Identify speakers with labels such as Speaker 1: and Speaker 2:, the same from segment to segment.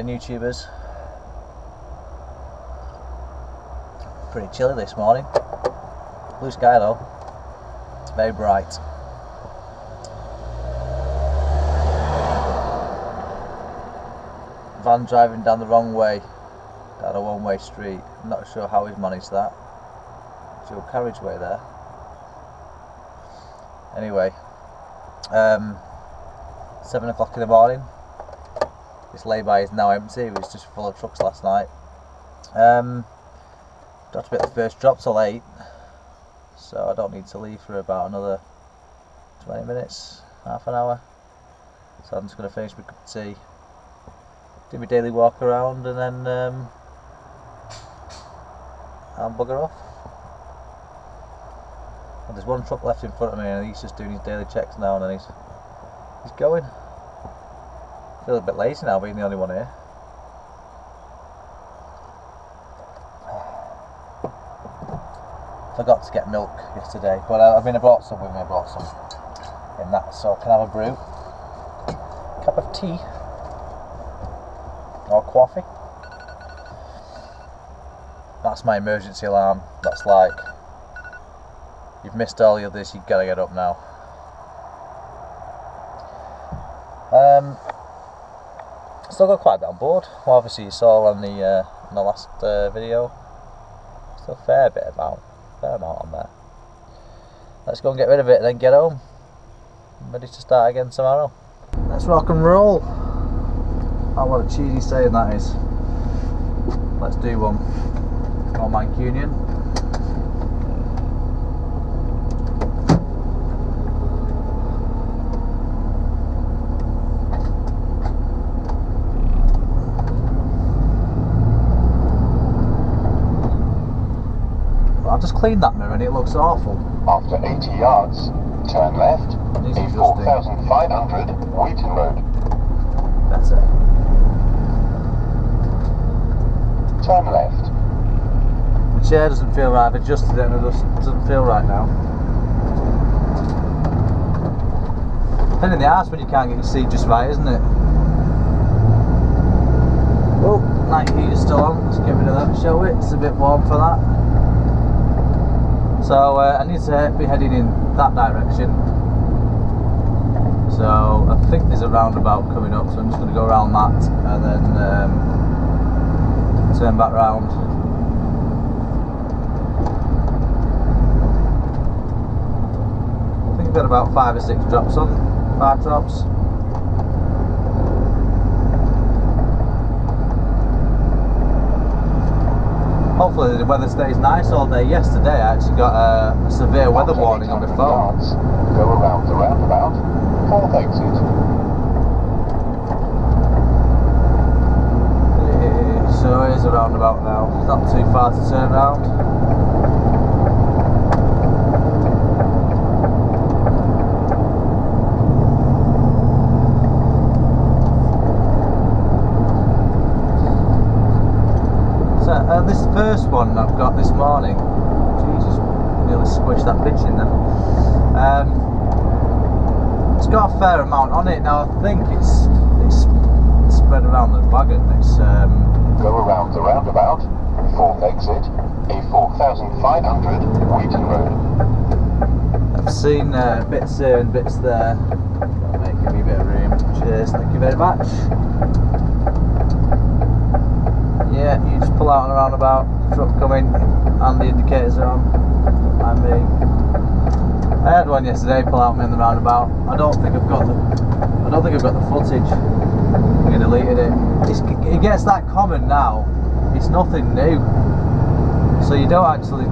Speaker 1: saying, YouTubers? Pretty chilly this morning. Blue sky though. It's very bright. Van driving down the wrong way, down a one-way street. I'm not sure how he's managed that. Dual carriageway there. Anyway, 7 o'clock in the morning. This lay-by is now empty. It was just full of trucks last night. Don't have to get the first drop till 8, so I don't need to leave for about another 20 minutes, half an hour. So I'm just going to finish my cup of tea, do my daily walk around, and then I'll bugger off. And there's one truck left in front of me, and he's just doing his daily checks now, and then he's going. I feel a bit lazy now, being the only one here. Forgot to get milk yesterday, but I brought some with me. I brought some in that, so I can have a brew, cup of tea or coffee. That's my emergency alarm. That's like, you've missed all the others, you've got to get up now. Still got quite a bit on board. Well, obviously you saw on the last video. Still a fair amount on there. Let's go and get rid of it and then get home. I'm ready to start again tomorrow. Let's rock and roll. Oh, what a cheesy saying that is. Let's do one. More Mancunian. I've just cleaned that mirror and it looks awful.
Speaker 2: After 80 yards, turn left, A4500 Wheaton Road.
Speaker 1: Better.
Speaker 2: Turn left.
Speaker 1: The chair doesn't feel right, I've adjusted it and it just doesn't feel right now. Pain in the arse when you can't get your seat just right, isn't it? Oh, night heater's still on, let's get rid of that, shall we? It's a bit warm for that. So I need to be heading in that direction. So I think there's a roundabout coming up, so I'm just going to go around that and then turn back round. I think I've got about 5 or 6 drops on. 5 drops. Hopefully the weather stays nice all day. Yesterday I actually got a severe weather warning on my phone.
Speaker 2: Yards, go around the roundabout, 4th exit.
Speaker 1: It sure is a roundabout now. It's not too far to turn around. This first one I've got this morning, Jesus, nearly squished that pitch in there. It's got a fair amount on it now. I think it's spread around the wagon. It's
Speaker 2: go around the roundabout, 4th exit, A4500 Wheaton Road.
Speaker 1: I've seen bits here and bits there. Making me a bit of room. Cheers, thank you very much. Yeah, you just pull out on a roundabout, truck coming, and the indicators are on. I mean, I had one yesterday pull out me in the roundabout. I don't think I've got the footage. I deleted it. It gets that common now. It's nothing new. So you don't actually.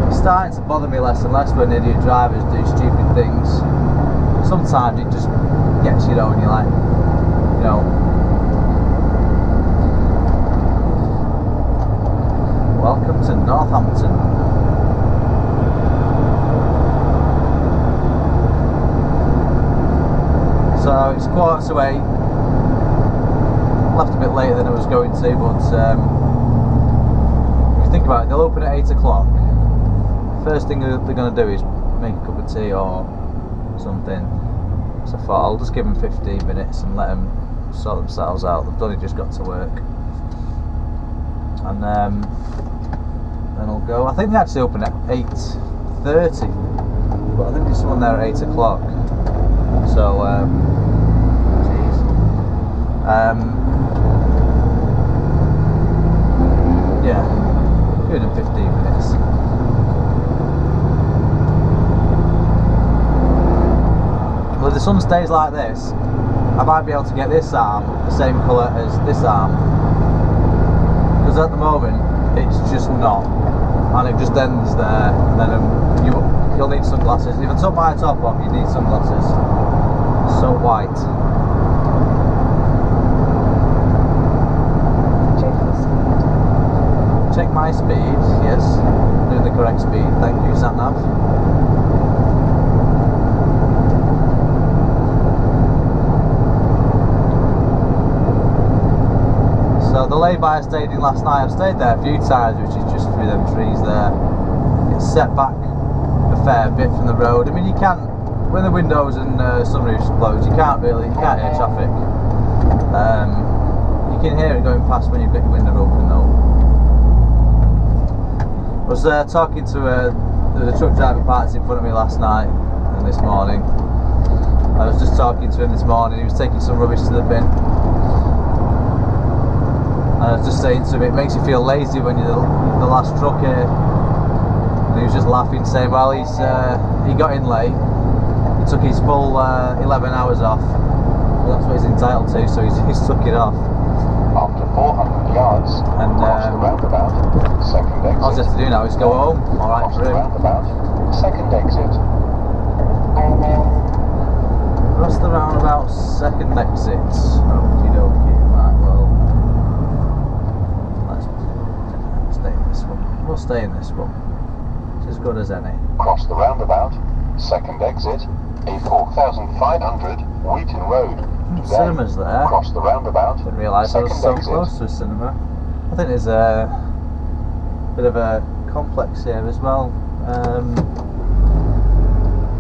Speaker 1: It's starting to bother me less and less when idiot drivers do stupid things. Sometimes it just gets you though, and you're like, you know. Welcome to Northampton. So it's 7:15. Left a bit later than I was going to, but if you think about it, they'll open at 8 o'clock. First thing they're going to do is make a cup of tea or something. So I thought I'll just give them 15 minutes and let them sort themselves out. They've only just got to work, and then I'll go. I think they actually open at 8:30, but I think there's someone there at 8 o'clock. So, yeah, good in 15 minutes. Well, if the sun stays like this, I might be able to get this arm the same colour as this arm, because at the moment it's just not, and it just ends there. And then you'll need sunglasses. If I took my top off, you need sunglasses. It's so white. Check my speed. Yes, doing the correct speed. Thank you, sat-nav. So the lay-by I stayed in last night, I've stayed there a few times, which is just through them trees there. It's set back a fair bit from the road. I mean, you can't, when the windows and sunroofs closed, you can't hear traffic. You can hear it going past when you've got your window open though. I was talking to the truck driver parked in front of me last night and this morning. I was just talking to him this morning. He was taking some rubbish to the bin. And I was just saying to him, it makes you feel lazy when you're the last truck here. And he was just laughing, saying, well, he got in late. He took his full 11 hours off. Well, that's what he's entitled to, so he's took it off.
Speaker 2: After 400 yards,
Speaker 1: and
Speaker 2: cross the roundabout, second exit.
Speaker 1: All he has to do now is go home. All right
Speaker 2: Cross
Speaker 1: for
Speaker 2: the
Speaker 1: him.
Speaker 2: roundabout, second exit.
Speaker 1: Cross the roundabout, second exit. Okie dokie. Right, well, let's stay in this one. We'll stay in this one. It's as good as any.
Speaker 2: Cross the roundabout, second exit, A4500 Wheaton Road.
Speaker 1: Cinema's there.
Speaker 2: Cross the roundabout.
Speaker 1: Didn't realise I was so
Speaker 2: exit.
Speaker 1: close to a cinema. I think there's a bit of a complex here as well.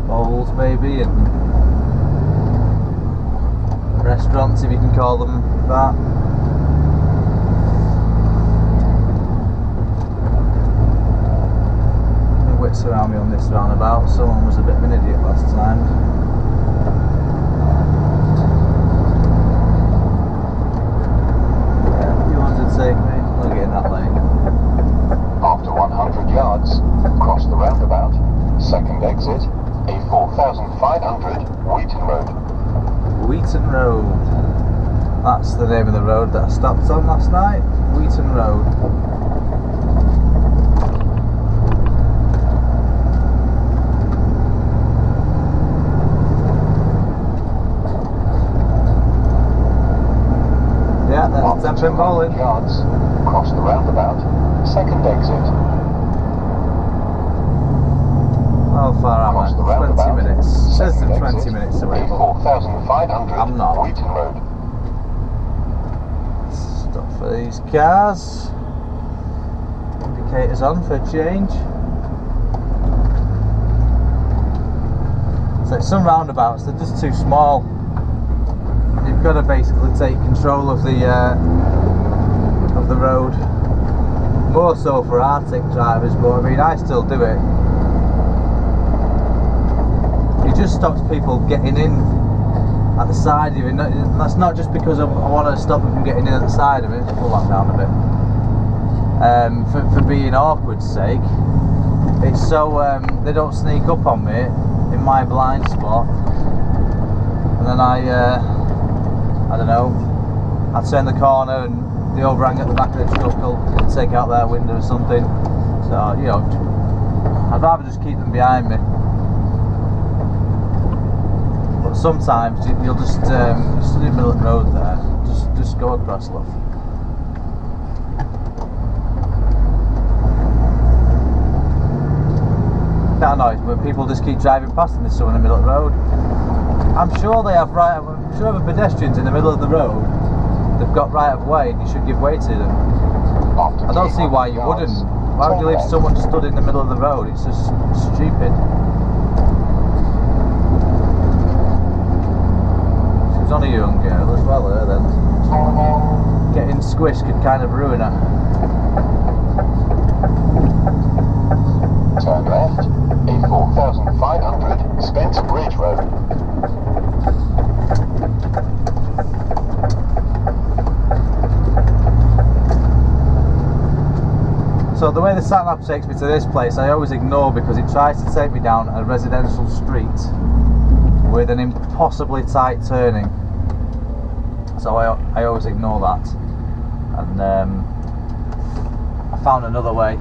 Speaker 1: Bowls maybe, and restaurants, if you can call them that. Wits around me on this roundabout. Someone was a bit of an idiot last time. Take me, I'll get in that lane.
Speaker 2: After 100 yards, cross the roundabout, second exit, A4500 Wheaton Road.
Speaker 1: Wheaton Road. That's the name of the road that I stopped on last night. Wheaton Road. Yeah, that's 10 pin bowling.
Speaker 2: Yards, cross the roundabout, second exit.
Speaker 1: How far am I? 20 minutes. It says I'm 20
Speaker 2: exit,
Speaker 1: minutes away, but
Speaker 2: A4500
Speaker 1: I'm not.
Speaker 2: Wheaton Road.
Speaker 1: Stop for these cars. Indicators on for a change. So some roundabouts, they're just too small. You've got to basically take control of the road, more so for Arctic drivers, but I mean I still do it. It just stops people getting in at the side of it. That's not just because I want to stop them from getting in at the side of it. Pull that down a bit. For being awkward's sake. It's so they don't sneak up on me in my blind spot, and then I don't know, I'd turn the corner and the overhang at the back of the truck will take out their window or something. So, you know, I'd rather just keep them behind me. But sometimes you'll just in the middle of the road there, just go across, love. That annoys me when people just keep driving past and there's someone in the middle of the road. I'm sure they have right. I'm sure the pedestrians in the middle of the road, they've got right of way, and you should give way to them. I don't see why you wouldn't. Why would you leave someone stood in the middle of the road? It's just stupid. She was on a young girl as well, her then. Getting squished could kind of ruin her.
Speaker 2: Turn left, A4500, Spence Bridge Road.
Speaker 1: So the way the sat-nav takes me to this place, I always ignore because it tries to take me down a residential street with an impossibly tight turning. So I always ignore that. And I found another way.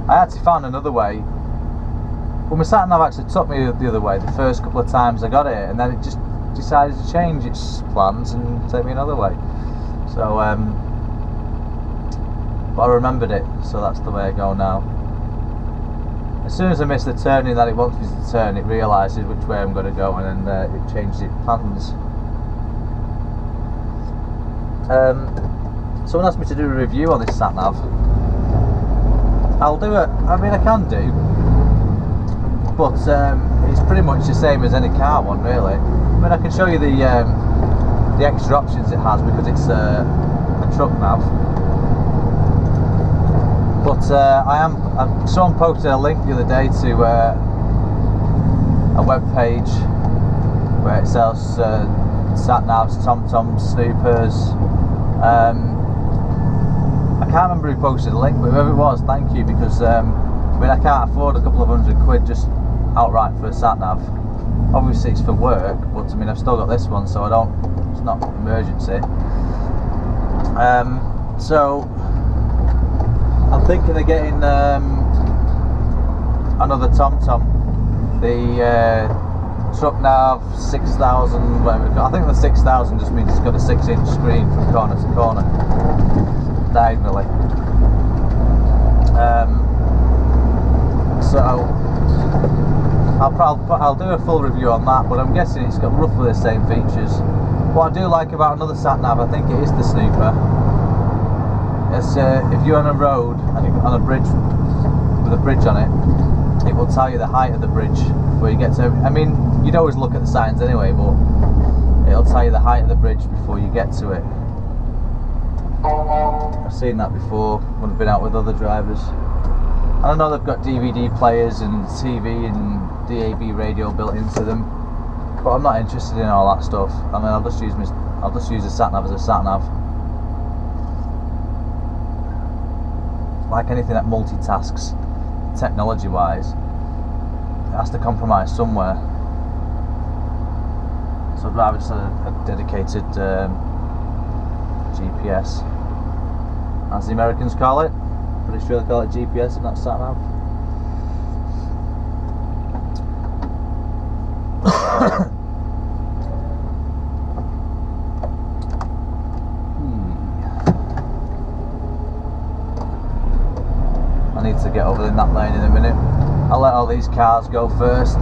Speaker 1: I actually found another way. Well, my sat-nav actually took me the other way the first couple of times I got it, and then it just decided to change its plans and take me another way. So but I remembered it, so that's the way I go now. As soon as I miss the turning that it wants me to turn, it realises which way I'm going to go, and then it changes its plans. Someone asked me to do a review on this sat-nav. I'll do it. I mean, I can do, but it's pretty much the same as any car one, really. I mean, I can show you the extra options it has because it's a truck nav. But someone posted a link the other day to a web page where it sells sat navs, TomToms, snoopers. I can't remember who posted the link, but whoever it was, thank you, because I mean, I can't afford a couple of £100 just outright for a sat nav. Obviously it's for work, but I mean, I've still got this one, so it's not an emergency. So I'm thinking of getting another TomTom, the truck nav 6000, whatever. I think the 6000 just means it's got a 6-inch screen from corner to corner, diagonally. So I'll do a full review on that, but I'm guessing it's got roughly the same features. What I do like about another sat nav, I think it is the snooper. It's, if you're on a road and you're on a bridge with a bridge on it, it will tell you the height of the bridge before you get to it. I mean, you'd always look at the signs anyway, but it'll tell you the height of the bridge before you get to it. I've seen that before when I've been out with other drivers. And I know they've got DVD players and TV and DAB radio built into them, but I'm not interested in all that stuff. I mean, I'll just use a sat nav as a sat nav. Like anything that multitasks, technology-wise, it has to compromise somewhere. So I'd rather just a dedicated GPS, as the Americans call it. Pretty sure they call it GPS and not sat nav. I need to get over in that lane in a minute. I'll let all these cars go first,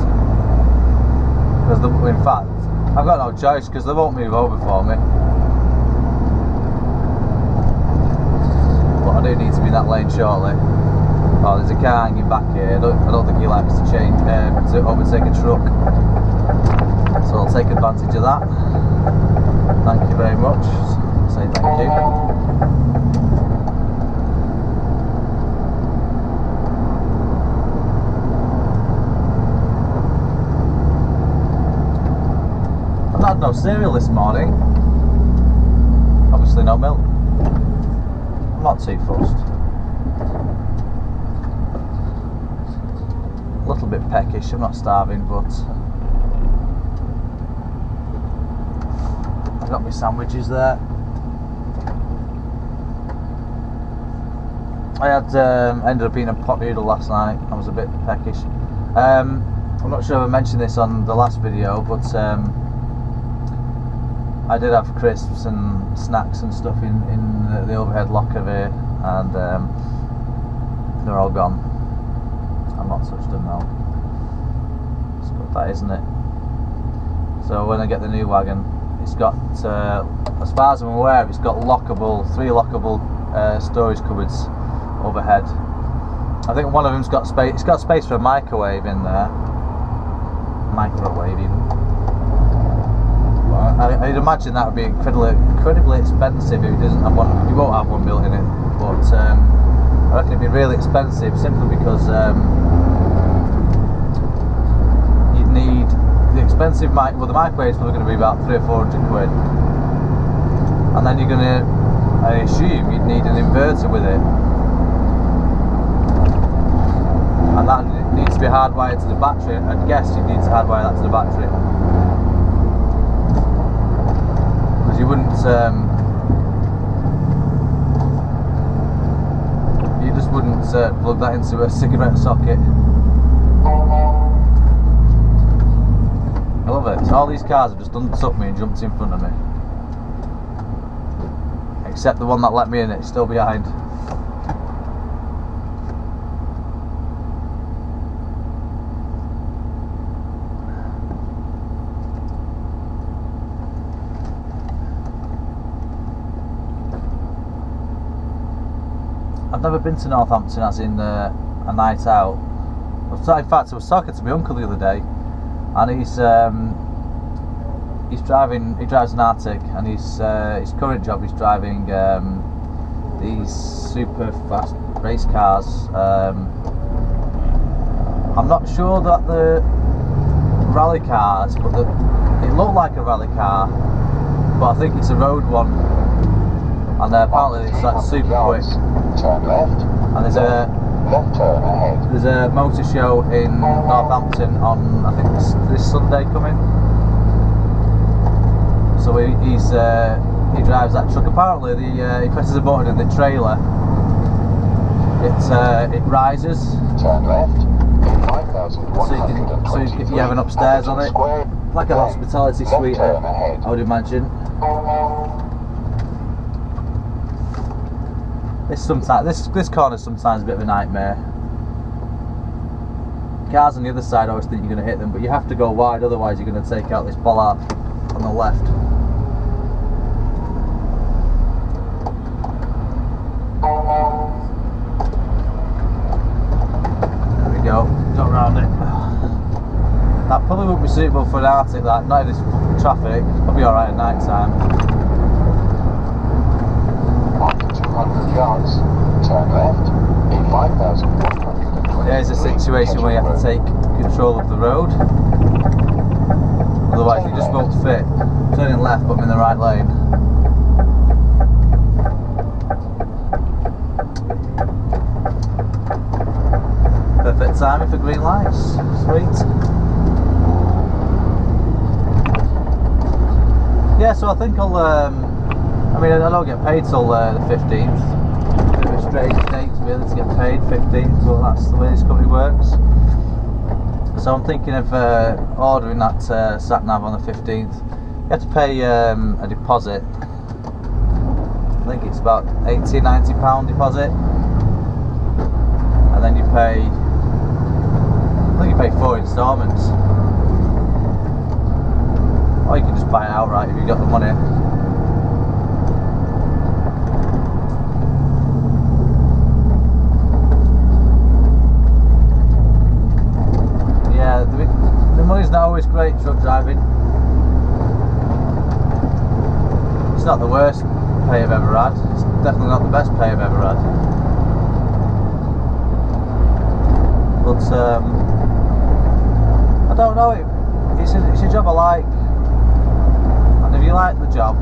Speaker 1: because in fact I've got no choice, because they won't move over for me. But I do need to be in that lane shortly. Oh, there's a car hanging back here. I don't think he likes to to overtake a truck, so I'll take advantage of that. Thank you very much. Say thank you. I've not had no cereal this morning. Obviously no milk. I'm not too fussed. A little bit peckish, I'm not starving, but I've got my sandwiches there. I had ended up eating a pot noodle last night. I was a bit peckish. I'm not sure if I mentioned this on the last video, but I did have crisps and snacks and stuff in the overhead locker there, and they're all gone. I've not touched them now. It's got that, isn't it? So when I get the new wagon, it's got, as far as I'm aware, it's got three lockable storage cupboards overhead. I think one of them's got space. It's got space for a microwave in there. Microwave even. I'd imagine that would be incredibly expensive if he doesn't have one. He won't have one built in it, but I reckon it'd be really expensive simply because you'd need the expensive mic. Well, the microwave's probably going to be about 300 or 400 quid, and then you're going to, I assume, you'd need an inverter with it, and that needs to be hardwired to the battery. I'd guess you'd need to hardwire that to the battery. You wouldn't, you just wouldn't plug that into a cigarette socket. I love it. So all these cars have just untucked me and jumped in front of me. Except the one that let me in, it's still behind. I've never been to Northampton as in a night out. In fact, I was talking to my uncle the other day, and he drives an Arctic, and his current job is driving these super fast race cars. I'm not sure that the rally cars, but it looked like a rally car, but I think it's a road one, and apparently it's like super quick.
Speaker 2: Turn left.
Speaker 1: And there's
Speaker 2: left turn ahead.
Speaker 1: There's a motor show in Northampton on, I think this Sunday coming. So he drives that truck. Apparently he presses a button in the trailer. It rises.
Speaker 2: Turn left. 5,123.
Speaker 1: So you have an upstairs on it, like a hospitality suite, I would imagine. This corner's sometimes a bit of a nightmare. Cars on the other side always think you're going to hit them, but you have to go wide, otherwise you're going to take out this bollard on the left. There we go, got round it. That probably wouldn't be suitable for an Arctic, like, not in this traffic. It'll be alright at night time.
Speaker 2: 200 yards, turn left, in 5,120.
Speaker 1: There's a situation where you have to take control of the road, otherwise you just won't fit. Turning left, but I'm in the right lane. Perfect timing for green lights, sweet. Yeah, so I think I'll, I don't get paid till the 15th. Bit of a strange date to be able to get paid, 15th, but that's the way this company works. So I'm thinking of ordering that sat nav on the 15th. You have to pay a deposit. I think it's about £80–90 deposit, and then you pay, I think you pay 4 instalments. Or you can just buy it outright if you've got the money. Yeah, the money's not always great truck driving. It's not the worst pay I've ever had. It's definitely not the best pay I've ever had. But I don't know. It's a job I like. And if you like the job,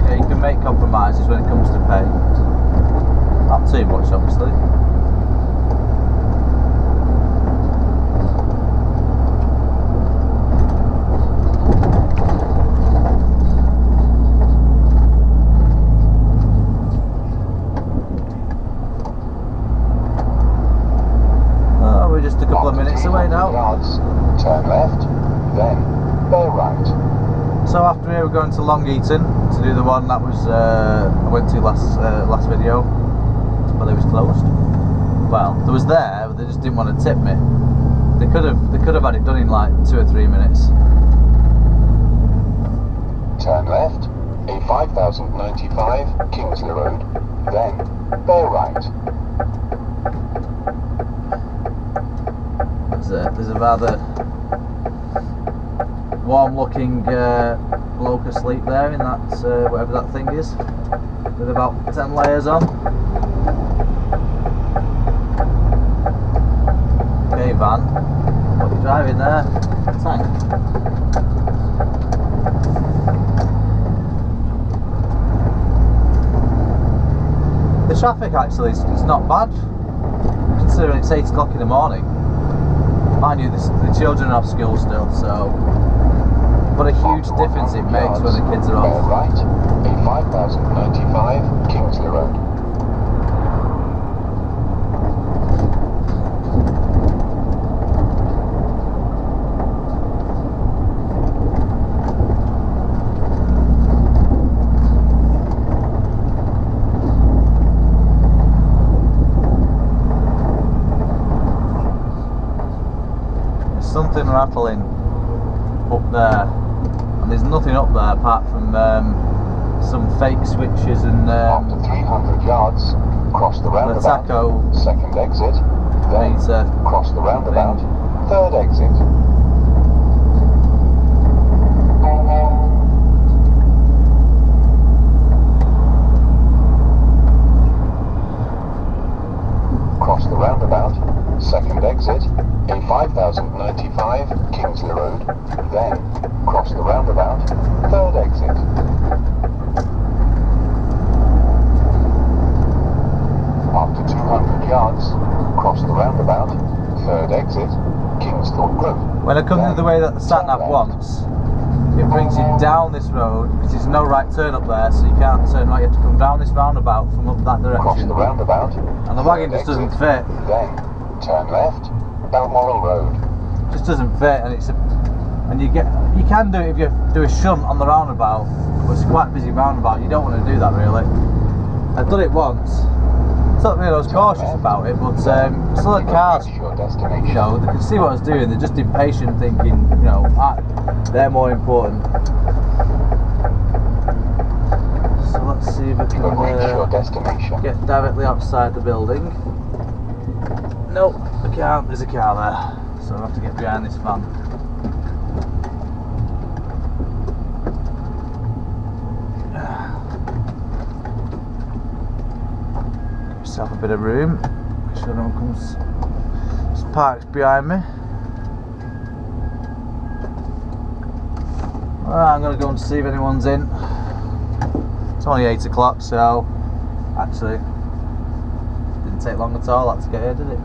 Speaker 1: you can make compromises when it comes to pay. Not too much, obviously. Oh, we're just a couple of minutes away now.
Speaker 2: Yards, turn left, then bear right.
Speaker 1: So after here we're going to Long Eaton to do the one that was I went to last video, but it was closed. Well, there was there, but they just didn't want to tip me. They could have had it done in like 2 or 3 minutes.
Speaker 2: Turn left, A5095 Kingsley Road, then bear right.
Speaker 1: There's a rather warm looking bloke asleep there in that, whatever that thing is, with about 10 layers on. Okay, van, what are you driving there? Tank. The traffic actually is not bad, considering it's 8 o'clock in the morning. Mind you, the children are off school still, so what a huge difference it makes when the kids are off.
Speaker 2: Right, A5095 Kingsley Road.
Speaker 1: Something rattling up there, and there's nothing up there apart from some fake switches and
Speaker 2: After 300 yards, cross the roundabout,
Speaker 1: taco
Speaker 2: second exit, then
Speaker 1: meter
Speaker 2: cross the roundabout,
Speaker 1: thing.
Speaker 2: third exit. Cross the roundabout, second exit, A5095 Kingsley Road, then cross the roundabout, third exit. After 200 yards, cross the roundabout, third exit, Kingsthorpe Grove.
Speaker 1: When I come the other way that the sat nav wants, it brings you down this road because there's no right turn up there, so you can't turn right. You have to come down this roundabout from up that
Speaker 2: Cross
Speaker 1: direction,
Speaker 2: the roundabout,
Speaker 1: and the wagon just doesn't fit.
Speaker 2: then turn left, Balmoral Road.
Speaker 1: Just doesn't fit, and you can do it if you do a shunt on the roundabout, but it's quite a busy roundabout. You don't want to do that really. I've done it once. Not really, I was cautious about it, but some of the cars, you know, they can see what I was doing. They're just impatient, thinking, you know, they're more important. So let's see if I can get directly outside the building. Nope, I can't. There's a car there, so I'll have to get behind this van. Myself a bit of room, make sure no one comes, just parks behind me. Alright, I'm going to go and see if anyone's in. It's only 8 o'clock, so actually didn't take long at all to get here, did it?